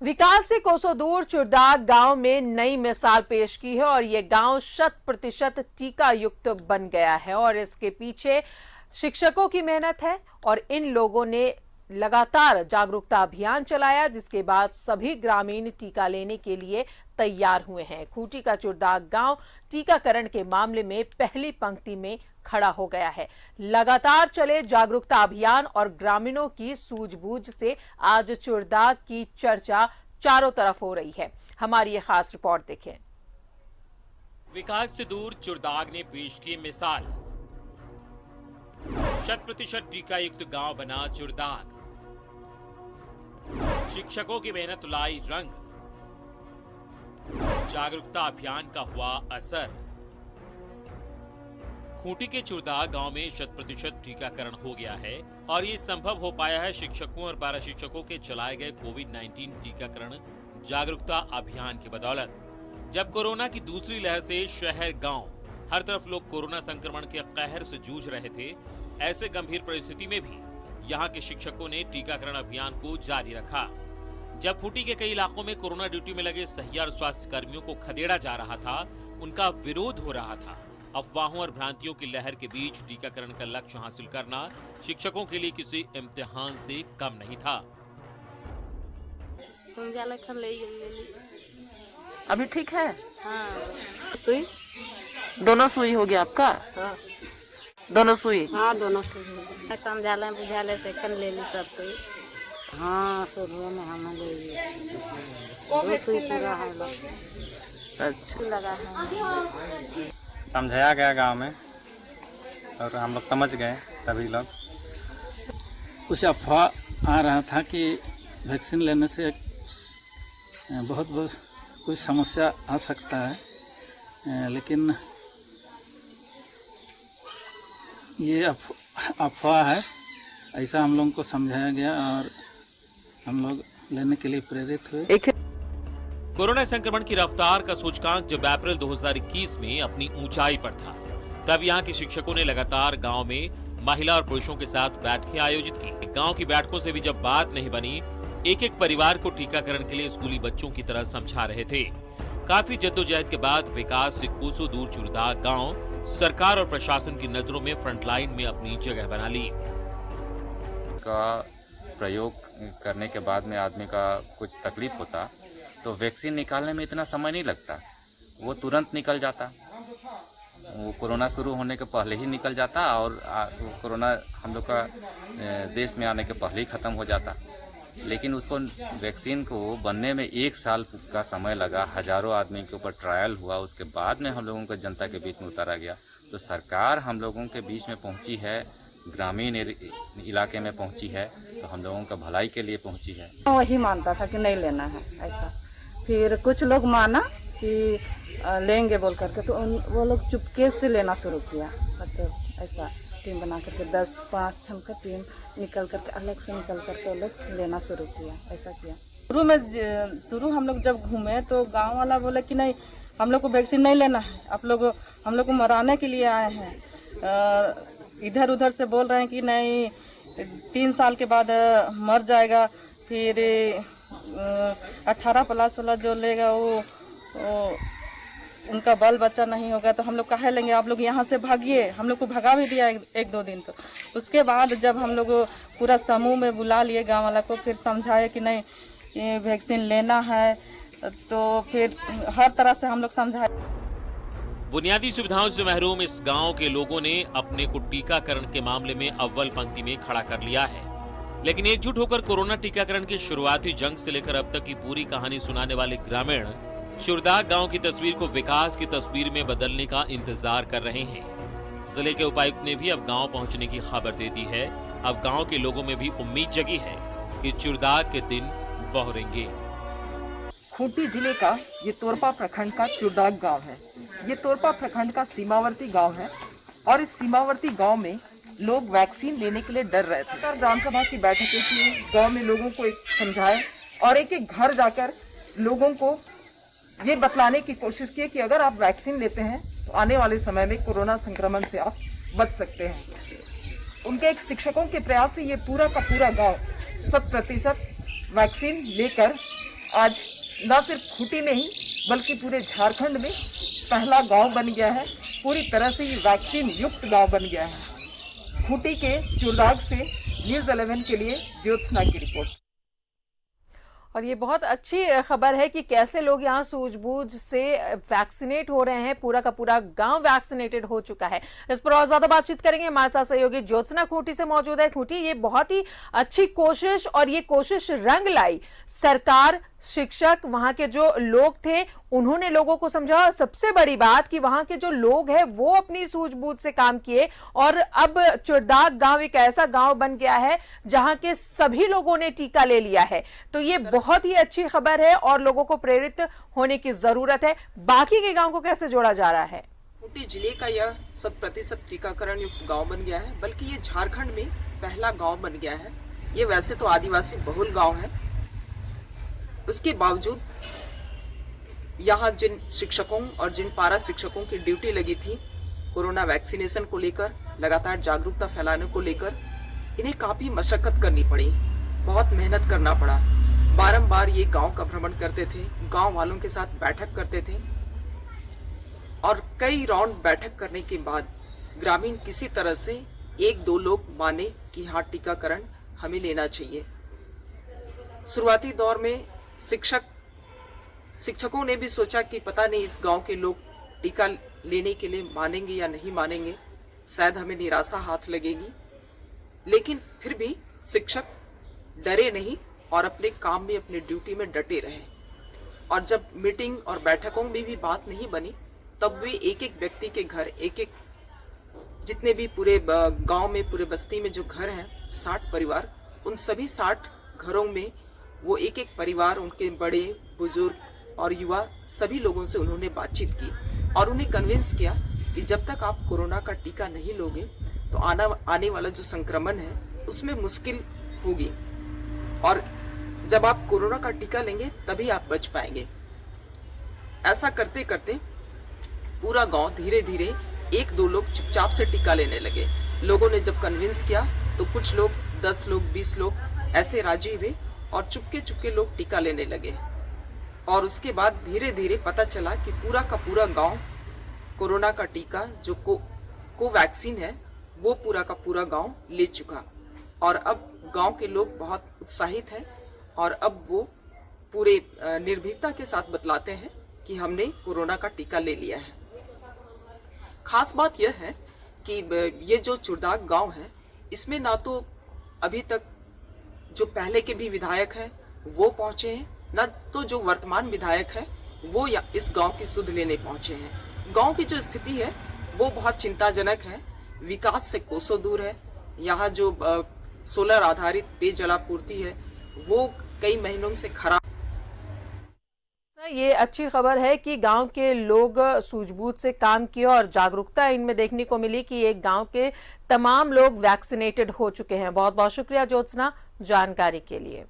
विकास से कोसों दूर चुरदाग गांव में नई मिसाल पेश की है और ये गांव 100% टीका युक्त बन गया है और इसके पीछे शिक्षकों की मेहनत है और इन लोगों ने लगातार जागरूकता अभियान चलाया, जिसके बाद सभी ग्रामीण टीका लेने के लिए तैयार हुए हैं। खूंटी का चुरदाग गांव टीकाकरण के मामले में पहली पंक्ति में खड़ा हो गया है। लगातार चले जागरूकता अभियान और ग्रामीणों की सूझबूझ से आज चुरदाग की चर्चा चारों तरफ हो रही है। हमारी ये खास रिपोर्ट देखें। विकास से दूर चुरदाग ने पेश की मिसाल। 100% टीका युक्त गांव बना चुरदाग। शिक्षकों की मेहनत लाई रंग। जागरूकता अभियान का हुआ असर। खूंटी के चुरदाग गांव में 100% टीकाकरण हो गया है और ये संभव हो पाया है शिक्षकों और पारा शिक्षकों के चलाए गए कोविड-19 टीकाकरण जागरूकता अभियान की बदौलत। जब कोरोना की दूसरी लहर से शहर गांव हर तरफ लोग कोरोना संक्रमण के कहर से जूझ रहे थे, ऐसे गंभीर परिस्थिति में भी यहाँ के शिक्षकों ने टीकाकरण अभियान को जारी रखा। जब खूंटी के कई इलाकों में कोरोना ड्यूटी में लगे सहिया और स्वास्थ्य कर्मियों को खदेड़ा जा रहा था, उनका विरोध हो रहा था। अफवाहों और भ्रांतियों की लहर के बीच टीकाकरण का लक्ष्य हासिल करना शिक्षकों के लिए किसी इम्तिहान से कम नहीं था। अभी ठीक है? हाँ। सुई दोनों सुई हो गया आपका? हाँ। दोनों सुई? हाँ, दोनों सुई हो गया। समझाले बुझाले से कन ले ली सब कोई। हाँ, शुरू में हम ले ली। दो सुई पूरा है लोग। अच्छा। लगा है। समझाया गया गांव में और हम लोग समझ गए सभी लोग। कुछ अफवाह आ रहा था कि वैक्सीन लेने से बहुत कुछ समस्या आ सकता है, लेकिन ये अफवाह है, ऐसा हम लोगों को समझाया गया और हम लोग लेने के लिए प्रेरित हुए। कोरोना संक्रमण की रफ्तार का सूचकांक जब अप्रैल 2021 में अपनी ऊंचाई पर था, तब यहाँ के शिक्षकों ने लगातार गांव में महिला और पुरुषों के साथ बैठकें आयोजित की। गांव की बैठकों से भी जब बात नहीं बनी, एक एक परिवार को टीकाकरण के लिए स्कूली बच्चों की तरह समझा रहे थे। काफी जद्दोजहद के बाद विकास से कोसों दूर चुरदाग गांव सरकार और प्रशासन की नजरों में फ्रंटलाइन में अपनी जगह बना ली। का प्रयोग करने के बाद में आदमी का कुछ तकलीफ होता तो वैक्सीन निकालने में इतना समय नहीं लगता, वो तुरंत निकल जाता। वो कोरोना शुरू होने के पहले ही निकल जाता और कोरोना हम लोग का देश में आने के पहले ही ख़त्म हो जाता। लेकिन उसको वैक्सीन को बनने में 1 साल का समय लगा, हजारों आदमी के ऊपर ट्रायल हुआ, उसके बाद में हम लोगों को जनता के बीच में उतारा गया। तो सरकार हम लोगों के बीच में पहुंची है, ग्रामीण इलाके में पहुंची है, तो हम लोगों का भलाई के लिए पहुंची है। वही मानता था कि नहीं लेना है ऐसा, फिर कुछ लोग माना कि लेंगे बोल करके, तो वो लोग चुपके से लेना शुरू किया। मतलब ऐसा टीम बना करके 10-5 छन का टीम निकल करके अलग से निकल करके वो लोग लेना शुरू किया। ऐसा किया। शुरू हम लोग जब घूमे तो गांव वाला बोले कि नहीं, हम लोग को वैक्सीन नहीं लेना है, हम लोग को मराने के लिए आए हैं। इधर उधर से बोल रहे हैं कि नहीं 3 साल के बाद मर जाएगा, फिर 18+ वाला जो लेगा वो उनका बाल बच्चा नहीं होगा, तो हम लोग काहे लेंगे, आप लोग यहाँ से भागिए। हम लोग को भगा भी दिया 1-2 दिन। तो उसके बाद जब हम लोग पूरा समूह में बुला लिए गांव वाला को, फिर समझाए कि नहीं ये वैक्सीन लेना है, तो फिर हर तरह से हम लोग समझाए। बुनियादी सुविधाओं से महरूम इस गांव के लोगों ने अपने को टीकाकरण के मामले में अव्वल पंक्ति में खड़ा कर लिया है। लेकिन एकजुट होकर कोरोना टीकाकरण की शुरुआती जंग से लेकर अब तक की पूरी कहानी सुनाने वाले ग्रामीण चुरदाग गांव की तस्वीर को विकास की तस्वीर में बदलने का इंतजार कर रहे हैं। जिले के उपायुक्त ने भी अब गांव पहुंचने की खबर दे दी है। अब गांव के लोगों में भी उम्मीद जगी है कि चुरदाग के दिन बहुरेंगे। खूंटी जिले का ये तोरपा प्रखंड का चुरदाग गांव है। ये तोरपा प्रखंड का सीमावर्ती गांव है और इस सीमावर्ती गांव में लोग वैक्सीन लेने के लिए डर रहे थे। ग्राम सभा की बैठकें की, गांव में लोगों को एक समझाए और एक एक घर जाकर लोगों को ये बतलाने की कोशिश की कि अगर आप वैक्सीन लेते हैं तो आने वाले समय में कोरोना संक्रमण से आप बच सकते हैं। उनके एक शिक्षकों के प्रयास से ये पूरा का पूरा गांव 100% वैक्सीन लेकर आज न सिर्फ खूंटी में ही बल्कि पूरे झारखंड में पहला गांव बन गया है। पूरी तरह से ये वैक्सीन युक्त गांव बन गया है। खूंटी के चुरदाग से न्यूज़ 11 के लिए ज्योत्सना की रिपोर्ट। और ये बहुत अच्छी खबर है कि कैसे लोग यहाँ सूझबूझ से वैक्सीनेट हो रहे हैं। पूरा का पूरा गांव वैक्सीनेटेड हो चुका है। इस पर और ज्यादा बातचीत करेंगे, हमारे साथ सहयोगी ज्योत्सना खूंटी से मौजूद है। खूंटी, ये बहुत ही अच्छी कोशिश और ये कोशिश रंग लाई। सरकार, शिक्षक, वहां के जो लोग थे उन्होंने लोगों को समझा, और सबसे बड़ी बात कि वहां के जो लोग हैं वो अपनी सूझबूझ से काम किए और अब चुरदाग गांव एक ऐसा गांव बन गया है जहां के सभी लोगों ने टीका ले लिया है। तो ये बहुत ही अच्छी खबर है और लोगों को प्रेरित होने की जरूरत है। बाकी के गांव को कैसे जोड़ा जा रहा है? खूंटी जिले का यह 100% टीकाकरण युक्त गांव बन गया है, बल्कि ये झारखंड में पहला गांव बन गया है। ये वैसे तो आदिवासी बहुल गांव है, उसके बावजूद यहाँ जिन शिक्षकों और जिन पारा शिक्षकों की ड्यूटी लगी थी कोरोना वैक्सीनेशन को लेकर, लगातार जागरूकता फैलाने को लेकर, इन्हें काफी मशक्कत करनी पड़ी, बहुत मेहनत करना पड़ा। बारंबार ये गांव का भ्रमण करते थे, गांव वालों के साथ बैठक करते थे और कई राउंड बैठक करने के बाद ग्रामीण किसी तरह से 1-2 लोग माने कि हाँ, टीकाकरण हमें लेना चाहिए। शुरुआती दौर में शिक्षकों ने भी सोचा कि पता नहीं इस गांव के लोग टीका लेने के लिए मानेंगे या नहीं मानेंगे, शायद हमें निराशा हाथ लगेगी। लेकिन फिर भी शिक्षक डरे नहीं और अपने काम में, अपनी ड्यूटी में डटे रहे। और जब मीटिंग और बैठकों में भी बात नहीं बनी, तब वे एक एक व्यक्ति के घर, एक जितने भी पूरे गांव में, पूरे बस्ती में जो घर हैं, 60 परिवार, उन सभी 60 घरों में वो एक एक परिवार, उनके बड़े बुजुर्ग और युवा सभी लोगों से उन्होंने बातचीत की और उन्हें कन्विंस किया कि जब तक आप कोरोना का टीका नहीं लोगे तो आने वाला जो संक्रमण है उसमें मुश्किल होगी, और जब आप कोरोना का टीका लेंगे तभी आप बच पाएंगे। ऐसा करते करते पूरा गांव धीरे धीरे 1-2 लोग चुपचाप से टीका लेने लगे। लोगों ने जब कन्विंस किया तो कुछ लोग, 10 लोग, 20 लोग ऐसे राजी हुए और चुपके लोग टीका लेने लगे। और उसके बाद धीरे धीरे पता चला कि पूरा का पूरा गांव कोरोना का टीका जो कोवैक्सीन है वो पूरा का पूरा गांव ले चुका, और अब गांव के लोग बहुत उत्साहित हैं और अब वो पूरे निर्भीकता के साथ बतलाते हैं कि हमने कोरोना का टीका ले लिया है। खास बात यह है कि ये जो चुरदाग गांव है, इसमें ना तो अभी तक जो पहले के भी विधायक हैं वो पहुंचे हैं, ना तो जो वर्तमान विधायक है वो इस गांव की सुध लेने पहुंचे हैं। गांव की जो स्थिति है वो बहुत चिंताजनक है, विकास से कोसों दूर है। यहाँ जो सोलर आधारित पेयजल आपूर्ति है वो कई महीनों से खराब। ये अच्छी खबर है कि गांव के लोग सूझबूझ से काम किए और जागरूकता इनमें देखने को मिली कि एक गांव के तमाम लोग वैक्सीनेटेड हो चुके हैं। बहुत बहुत शुक्रिया ज्योत्सना जानकारी के लिए।